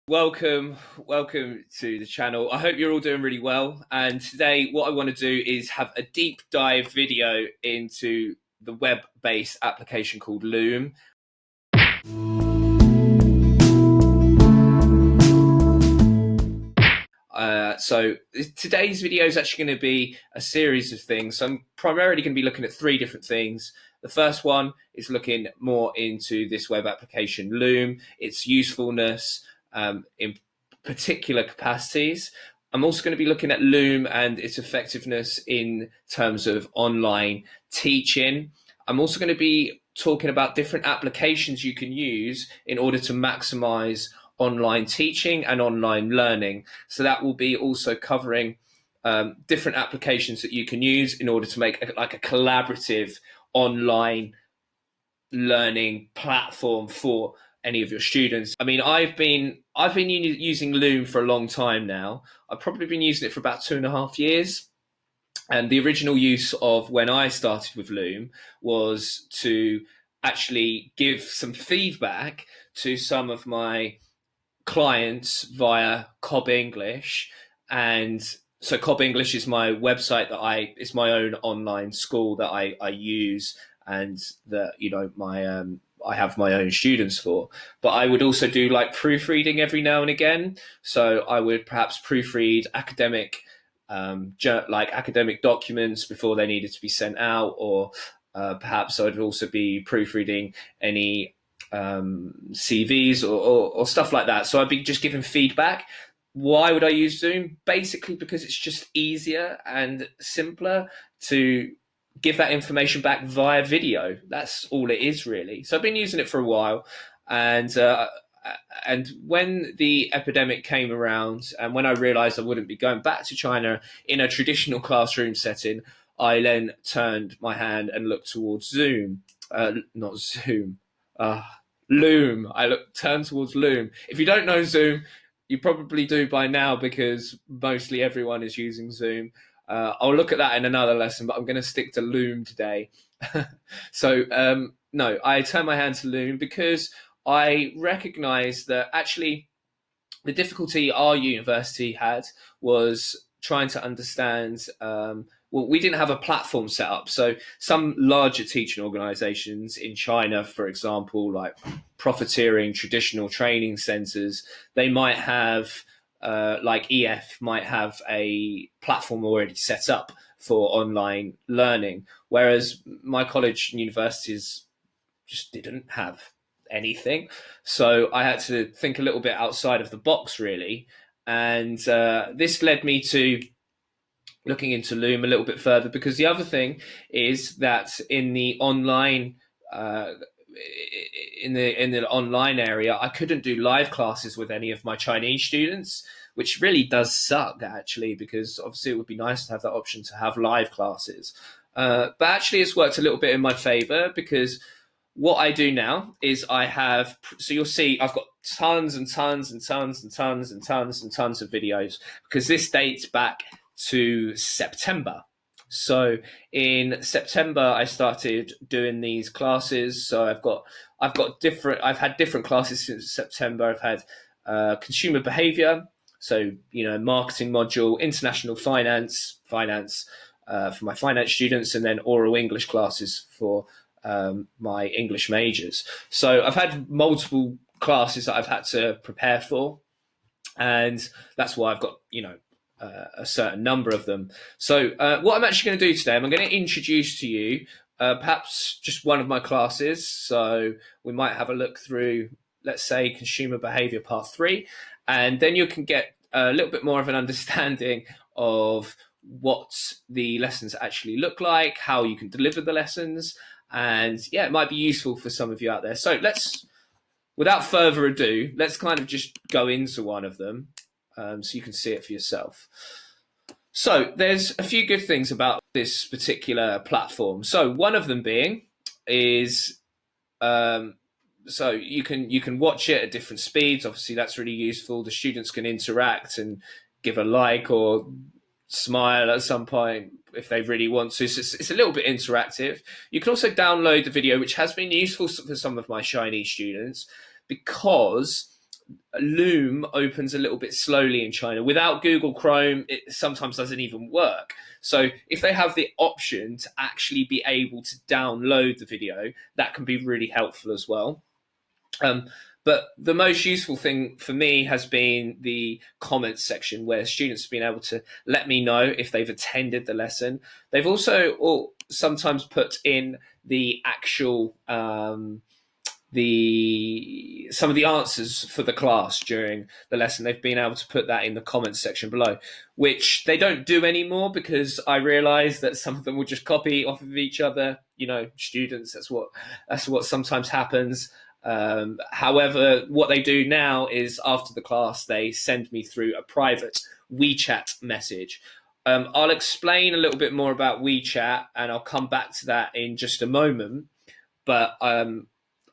Welcome to the channel. I hope you're all doing really well. And today what I want to do is have a deep dive video into the web-based application called Loom. So today's video is actually going to be a series of things. So I'm primarily going to be looking at three different things. The first one is looking more into this web application Loom, its usefulness, in particular capacities. I'm also going to be looking at Loom and its effectiveness in terms of online teaching. I'm also going to be talking about different applications you can use in order to maximize online teaching and online learning. So that will be also covering different applications that you can use in order to make a collaborative online learning platform for any of your students. I mean, I've been using Loom for a long time now. I've probably been using it for about 2.5 years. And the original use of when I started with Loom was to actually give some feedback to some of my clients via Cobb English. And so Cobb English is my website it's my own online school that I use, and that I have my own students for. But I would also do like proofreading every now and again. So I would perhaps proofread academic documents before they needed to be sent out, or perhaps I'd also be proofreading any CVs or stuff like that. So I'd be just giving feedback. Why would I use Zoom? Basically because it's just easier and simpler to give that information back via video. That's all it is, really. So I've been using it for a while, and when the epidemic came around, and when I realized I wouldn't be going back to China in a traditional classroom setting, I then turned my hand and looked towards Zoom. Loom. Turned towards Loom. If you don't know Zoom, you probably do by now, because mostly everyone is using Zoom. I'll look at that in another lesson, but I'm going to stick to Loom today. No, I turned my hand to Loom because I recognized that actually the difficulty our university had was trying to understand, we didn't have a platform set up. So some larger teaching organizations in China, for example, like profiteering traditional training centers, they might have, like EF might have a platform already set up for online learning, whereas my college and universities just didn't have anything. So I had to think a little bit outside of the box, really. And this led me to looking into Loom a little bit further, because the other thing is that in the online in the online area, I couldn't do live classes with any of my Chinese students, which really does suck, actually, because obviously it would be nice to have that option to have live classes. But actually it's worked a little bit in my favor, because what I do now is so you'll see I've got tons and tons and tons and tons and tons and tons of videos, because this dates back to September. So in September I started doing these classes. So I've had different classes since September. I've had consumer behavior, so marketing module, international finance for my finance students, and then oral English classes for my English majors. So I've had multiple classes that I've had to prepare for, and that's why I've got a certain number of them. So what I'm actually going to do today, I'm going to introduce to you perhaps just one of my classes. So we might have a look through, let's say, consumer behavior part 3, and then you can get a little bit more of an understanding of what the lessons actually look like, how you can deliver the lessons, and it might be useful for some of you out there. So without further ado, let's kind of just go into one of them, so you can see it for yourself. So there's a few good things about this particular platform. So one of them being is, so you can watch it at different speeds. Obviously, that's really useful. The students can interact and give a like or smile at some point if they really want to. So it's a little bit interactive. You can also download the video, which has been useful for some of my Chinese students, because Loom opens a little bit slowly in China. Without Google Chrome, it sometimes doesn't even work. So if they have the option to actually be able to download the video, that can be really helpful as well. But the most useful thing for me has been the comments section, where students have been able to let me know if they've attended the lesson. They've also sometimes put in the actual some of the answers for the class during the lesson. They've been able to put that in the comments section below, which they don't do anymore, because I realize that some of them will just copy off of each other. You know, students, that's what sometimes happens. However, what they do now is, after the class, they send me through a private WeChat message. I'll explain a little bit more about WeChat, and I'll come back to that in just a moment. But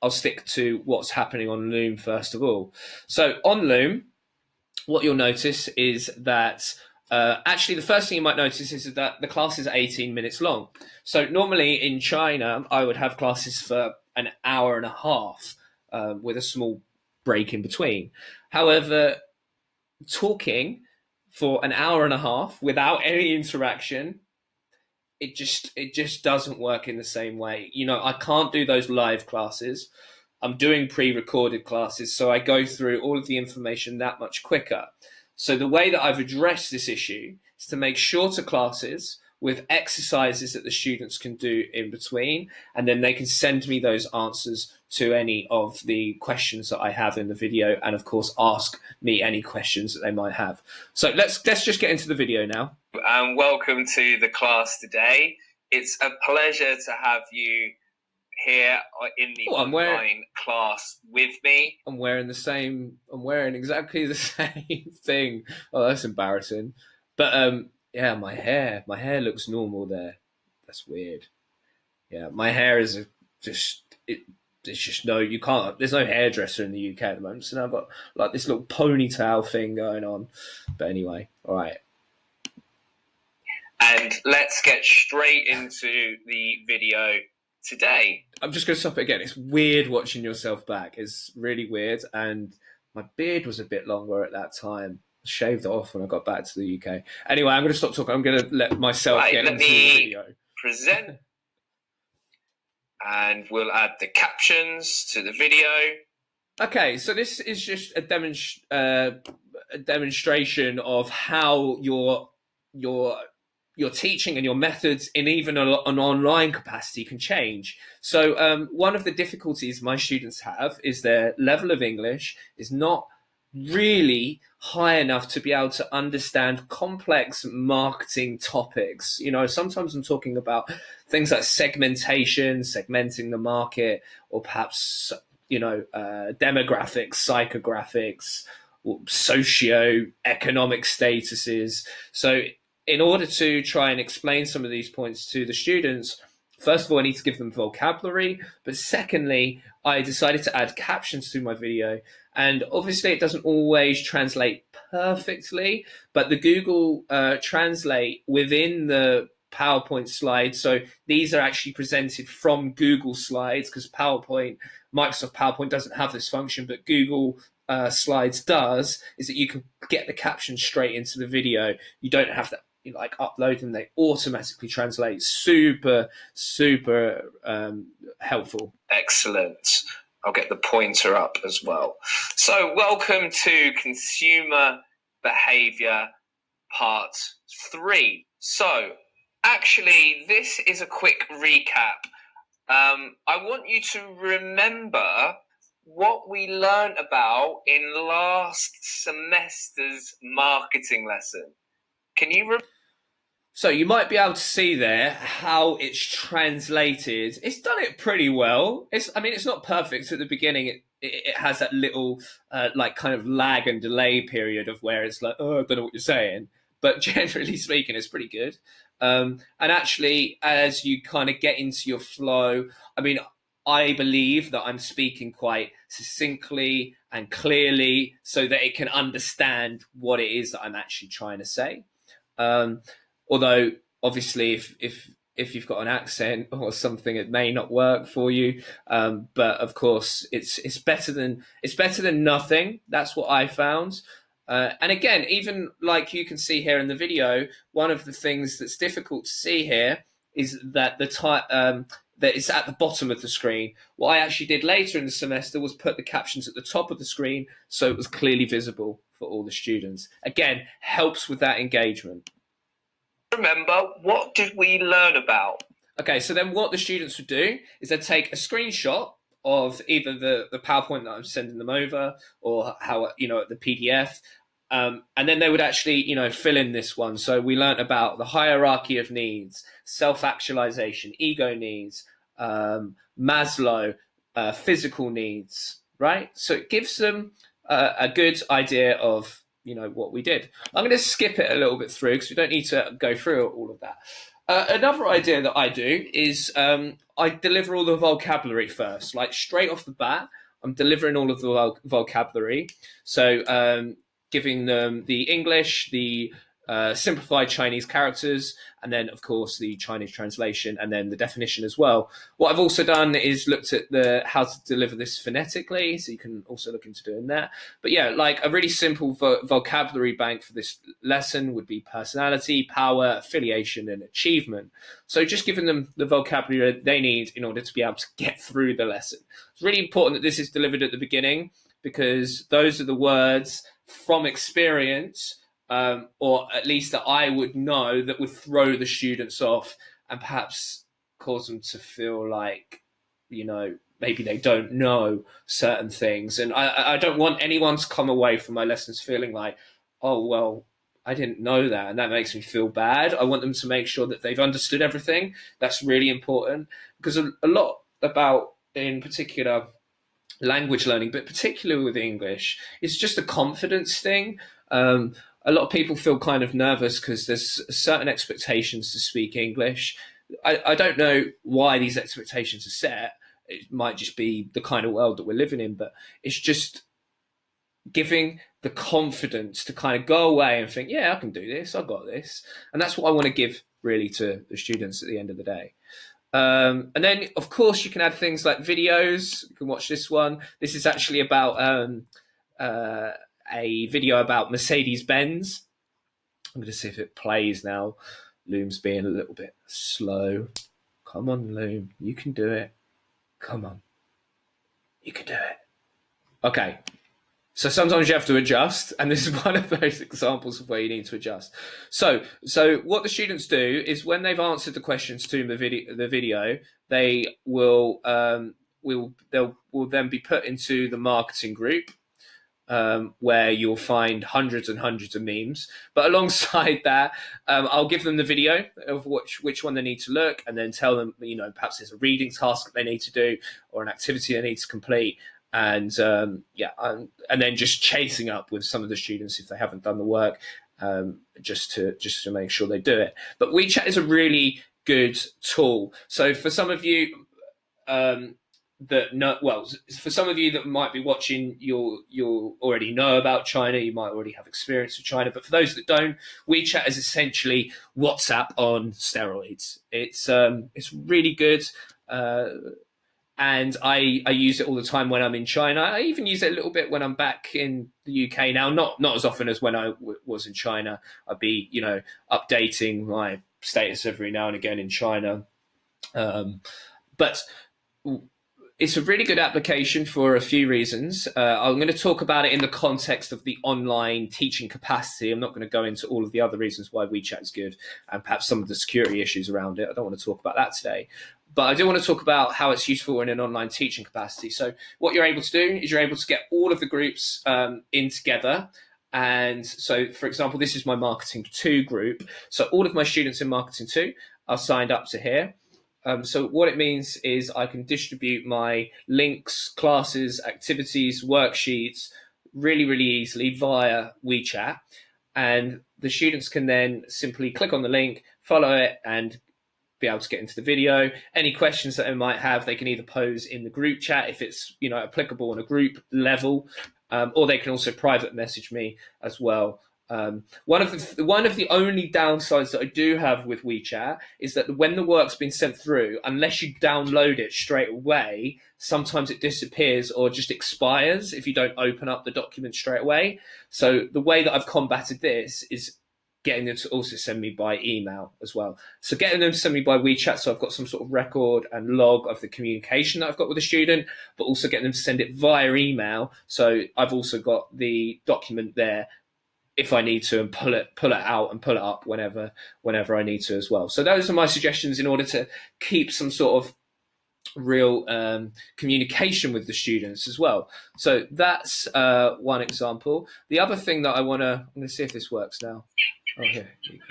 I'll stick to what's happening on Loom first of all. So on Loom, what you'll notice is that actually the first thing you might notice is that the class is 18 minutes long. So normally in China, I would have classes for an hour and a half with a small break in between. However, talking for an hour and a half without any interaction, it just doesn't work in the same way. You know, I can't do those live classes. I'm doing pre-recorded classes, so I go through all of the information that much quicker. So the way that I've addressed this issue is to make shorter classes with exercises that the students can do in between, and then they can send me those answers to any of the questions that I have in the video, and of course ask me any questions that they might have. So let's just get into the video now. Welcome to the class today. It's a pleasure to have you here in the online class with me. I'm wearing exactly the same thing. Oh, that's embarrassing. But yeah, my hair looks normal there. That's weird. Yeah, my hair is there's no hairdresser in the UK at the moment, so now I've got like this little ponytail thing going on. But anyway, all right. And let's get straight into the video today. I'm just going to stop it again. It's weird watching yourself back. It's really weird. And my beard was a bit longer at that time. I shaved it off when I got back to the UK. Anyway, I'm going to stop talking. I'm going to let myself get into the video. Present. And we'll add the captions to the video. Okay, so this is just a demonstration of how your teaching and your methods in even an online capacity can change. So one of the difficulties my students have is their level of English is not really high enough to be able to understand complex marketing topics. You know, sometimes I'm talking about things like segmentation, segmenting the market, or perhaps, you know, demographics, psychographics, or socio-economic statuses. So in order to try and explain some of these points to the students, first of all, I need to give them vocabulary. But secondly, I decided to add captions to my video. And obviously, it doesn't always translate perfectly, but the Google Translate within the PowerPoint slides. So these are actually presented from Google Slides, because Microsoft PowerPoint doesn't have this function, but Google Slides does, is that you can get the captions straight into the video. You don't have to like upload them. They automatically translate. Super helpful. Excellent. I'll get the pointer up as well. So welcome to consumer behavior part 3. So actually, this is a quick recap. I want you to remember what we learned about in last semester's marketing lesson. Can you So you might be able to see there how it's translated. It's done it pretty well. It's not perfect at the beginning. It has that little like kind of lag and delay period of where it's like, oh, I don't know what you're saying. But generally speaking, it's pretty good. And actually, as you kind of get into your flow, I believe that I'm speaking quite succinctly and clearly so that it can understand what it is that I'm actually trying to say. Although, obviously, if if you've got an accent or something, it may not work for you. But of course, it's better than nothing. That's what I found. And again, even like you can see here in the video, one of the things that's difficult to see here is that that it's at the bottom of the screen. What I actually did later in the semester was put the captions at the top of the screen so it was clearly visible for all the students. Again, helps with that engagement. Remember, what did we learn about? Okay, so then what the students would do is they'd take a screenshot of either the PowerPoint that I'm sending them over or the PDF. And then they would actually, fill in this one. So we learnt about the hierarchy of needs, self-actualization, ego needs, Maslow, physical needs, right? So it gives them a good idea of, what we did. I'm going to skip it a little bit through because we don't need to go through all of that. Another idea that I do is I deliver all the vocabulary first, like straight off the bat. I'm delivering all of the vocabulary. So giving them the English, the simplified Chinese characters, and then, of course, the Chinese translation, and then the definition as well. What I've also done is looked at how to deliver this phonetically, so you can also look into doing that. But yeah, like a really simple vocabulary bank for this lesson would be personality, power, affiliation, and achievement. So just giving them the vocabulary they need in order to be able to get through the lesson. It's really important that this is delivered at the beginning because those are the words from experience, or at least that I would know, that would throw the students off and perhaps cause them to feel like, maybe they don't know certain things. And I don't want anyone to come away from my lessons feeling like, oh, well, I didn't know that, and that makes me feel bad. I want them to make sure that they've understood everything. That's really important because a lot about, in particular, language learning, but particularly with English, it's just a confidence thing. A lot of people feel kind of nervous because there's certain expectations to speak English. I don't know why these expectations are set. It might just be the kind of world that we're living in, but it's just giving the confidence to kind of go away and think, yeah, I can do this. I've got this. And that's what I want to give really to the students at the end of the day. And then, of course, you can add things like videos. You can watch this one. This is actually about a video about Mercedes-Benz. I'm going to see if it plays now. Loom's being a little bit slow. Come on, Loom. You can do it. Come on. You can do it. Okay. So sometimes you have to adjust, and this is one of those examples of where you need to adjust. So what the students do is when they've answered the questions to the video, they will then be put into the marketing group, where you'll find hundreds and hundreds of memes. But alongside that, I'll give them the video of which one they need to look, and then tell them, perhaps there's a reading task that they need to do or an activity they need to complete. And and then just chasing up with some of the students if they haven't done the work, just to make sure they do it. But WeChat is a really good tool. So for some of you for some of you that might be watching, you'll already know about China. You might already have experience with China. But for those that don't, WeChat is essentially WhatsApp on steroids. It's really good. And I use it all the time when I'm in China. I even use it a little bit when I'm back in the UK now. Not as often as when I was in China. I'd be, updating my status every now and again in China. But it's a really good application for a few reasons. I'm going to talk about it in the context of the online teaching capacity. I'm not going to go into all of the other reasons why WeChat is good and perhaps some of the security issues around it. I don't want to talk about that today. But I do want to talk about how it's useful in an online teaching capacity. So what you're able to do is you're able to get all of the groups in together. And so, for example, this is my Marketing 2 group. So all of my students in Marketing 2 are signed up to here. So what it means is I can distribute my links, classes, activities, worksheets really, really easily via WeChat. And the students can then simply click on the link, follow it, and be able to get into the video. Any questions that they might have, they can either pose in the group chat if it's applicable on a group level, or they can also private message me as well One of the only downsides that I do have with WeChat is that when the work's been sent through, unless you download it straight away, sometimes it disappears or just expires if you don't open up the document straight away. So the way that I've combated this is getting them to also send me by email as well. So getting them to send me by WeChat, so I've got some sort of record and log of the communication that I've got with the student, but also getting them to send it via email. So I've also got the document there if I need to, and pull it out and pull it up whenever I need to as well. So those are my suggestions in order to keep some sort of real communication with the students as well. So that's one example. The other thing that I'm going to see if this works now. Oh, here you go.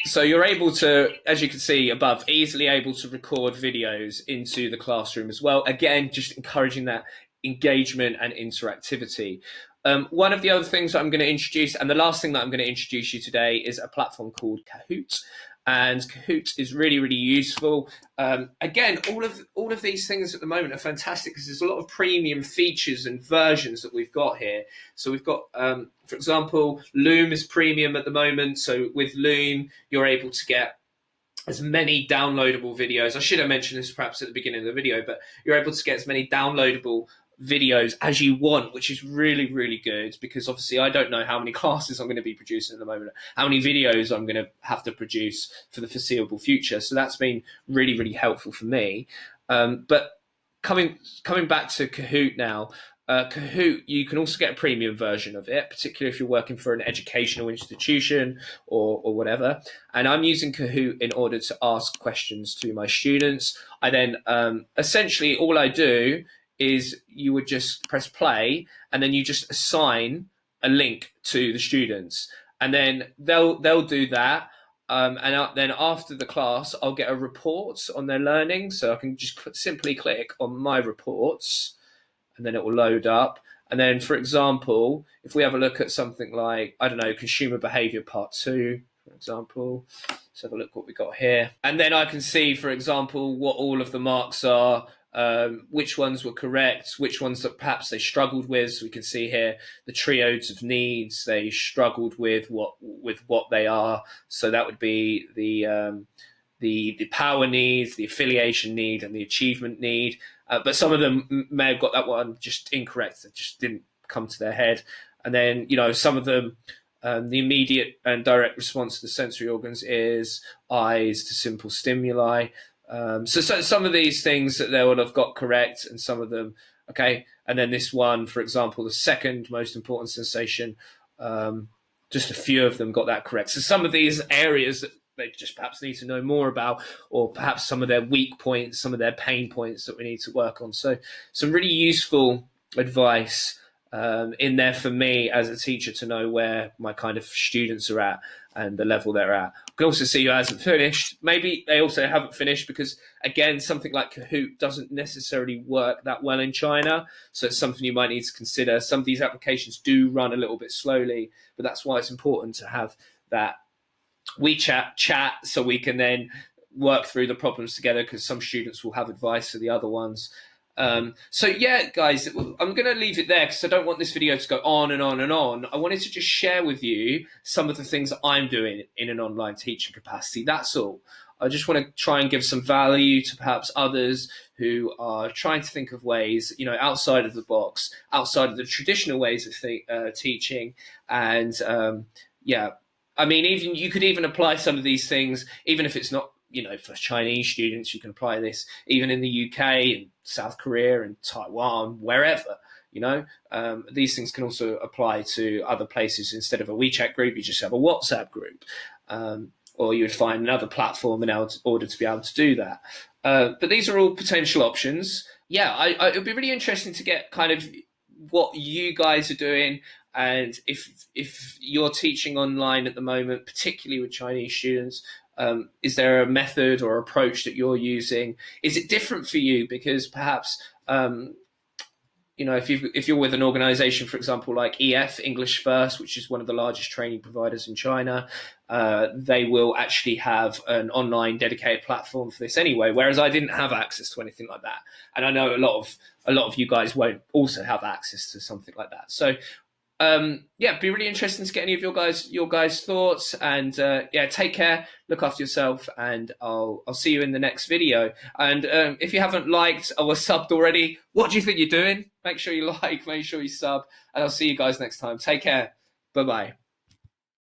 So you're able to, as you can see above, easily able to record videos into the classroom as well. Again, just encouraging that engagement and interactivity. One of the other things that I'm going to introduce, and the last thing that I'm going to introduce you today, is a platform called Kahoot. And Kahoot is really, really useful. Again, all of these things at the moment are fantastic because there's a lot of premium features and versions that we've got here. So we've got, for example, Loom is premium at the moment. So with Loom, you're able to get as many downloadable videos. I should have mentioned this perhaps at the beginning of the video, but you're able to get as many downloadable videos as you want, which is really, really good because obviously I don't know how many classes I'm going to be producing at the moment, how many videos I'm going to have to produce for the foreseeable future. So that's been really, really helpful for me. But coming back to Kahoot now, Kahoot, you can also get a premium version of it, particularly if you're working for an educational institution or whatever. And I'm using Kahoot in order to ask questions to my students. I then essentially all I do is you would just press play and then you just assign a link to the students, and then they'll do that. And then after the class, I'll get a report on their learning. So I can just simply click on my reports and then it will load up. And then, for example, if we have a look at something like, I don't know, consumer behavior part 2, for example, let's have a look what we got here. And then I can see, for example, what all of the marks are, which ones were correct, which ones that perhaps they struggled with. So we can see here the trios of needs they struggled with what they are. So that would be the power needs, the affiliation need, and the achievement need. But some of them may have got that one just incorrect. It just didn't come to their head. And then, some of them, the immediate and direct response to the sensory organs is eyes to simple stimuli. So some of these things that they would have got correct, and some of them, okay. And then this one, for example, the second most important sensation, just a few of them got that correct. So some of these areas that they just perhaps need to know more about, or perhaps some of their weak points, some of their pain points that we need to work on. So some really useful advice in there for me as a teacher to know where my kind of students are at and the level they're at. I can also see who hasn't finished. Maybe they also haven't finished because, again, something like Kahoot doesn't necessarily work that well in China. So it's something you might need to consider. Some of these applications do run a little bit slowly, but that's why it's important to have that WeChat chat so we can then work through the problems together, because some students will have advice for the other ones. So yeah, guys, I'm going to leave it there because I don't want this video to go on and on and on. I wanted to just share with you some of the things that I'm doing in an online teaching capacity. That's all. I just want to try and give some value to perhaps others who are trying to think of ways, outside of the box, outside of the traditional ways of teaching. And I mean, even you could even apply some of these things, even if it's not, for Chinese students, you can apply this even in the UK and South Korea and Taiwan, wherever, these things can also apply to other places. Instead of a WeChat group, you just have a WhatsApp group, or you would find another platform in order to be able to do that. But these are all potential options. Yeah, it would be really interesting to get kind of what you guys are doing. And if you're teaching online at the moment, particularly with Chinese students, is there a method or approach that you're using? Is it different for you? Because perhaps, you know, if you're with an organization, for example, like EF, English First, which is one of the largest training providers in China, they will actually have an online dedicated platform for this anyway. Whereas I didn't have access to anything like that, and I know a lot of you guys won't also have access to something like that. So yeah, it'd be really interesting to get any of your guys' thoughts. And yeah, take care, look after yourself, and I'll see you in the next video. And if you haven't liked or subbed already, what do you think you're doing? Make sure you like, make sure you sub, and I'll see you guys next time. Take care. Bye bye.